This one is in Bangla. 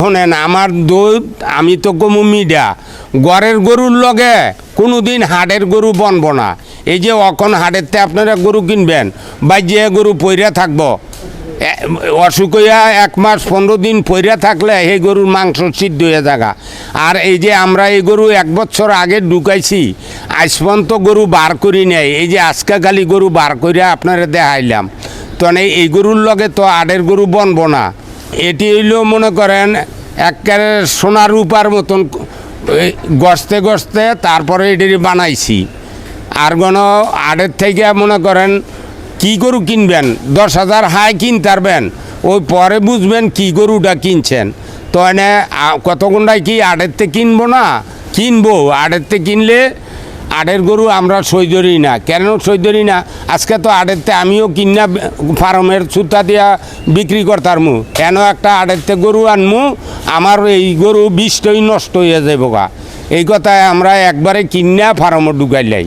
শোনেন আমার দুধ আমি তো কমু মিডা ঘরের গরুর লগে কোনোদিন হাটের গরু বনব না। এই যে অখন হাটেরতে আপনারা গরু কিনবেন বা যে গরু পইরা থাকবো অসুখ হইয়া 1 মাস 15 দিন পইরা থাকলে সেই গরুর মাংস সিদ্ধ হয়ে থাকা। আর এই যে আমরা এই গরু 1 বছর আগে ঢুকাইছি আজ পর্যন্ত গরু বার করি নাই। এই যে আজকে খালি গরু বার করিয়া আপনারা দেখাইলাম, তো এই গরুর লগে তো হাটের গরু বনব না। এটি হইল মনে করেন একেবারে সোনা রূপার মতন গসতে গসতে তারপরে এটি বানাইছি। আর কোনো আড়ের থেকে মনে করেন কি গরু কিনবেন 10,000 হাই কিনতারবেন, ওই পরে বুঝবেন কি গরুটা কিনছেন। তো এনে কত গুন্ডায় কি আড়েরতে কিনবো না, কিনবো। আড়েরতে কিনলে আড়ের গরু আমরা সই ধরি না। কেন সই ধরি না? আজকে তো আড়েরতে আমিও কিনা ফার্মের সুতা দিয়া বিক্রি করতারমু, কেন একটা আড়েরতে গরু আনমু আমার এই গরু 20টাই নষ্ট হয়ে যাবো গা। এই কথায় আমরা একবারে কিনা ফার্মে ঢুকাইলাই।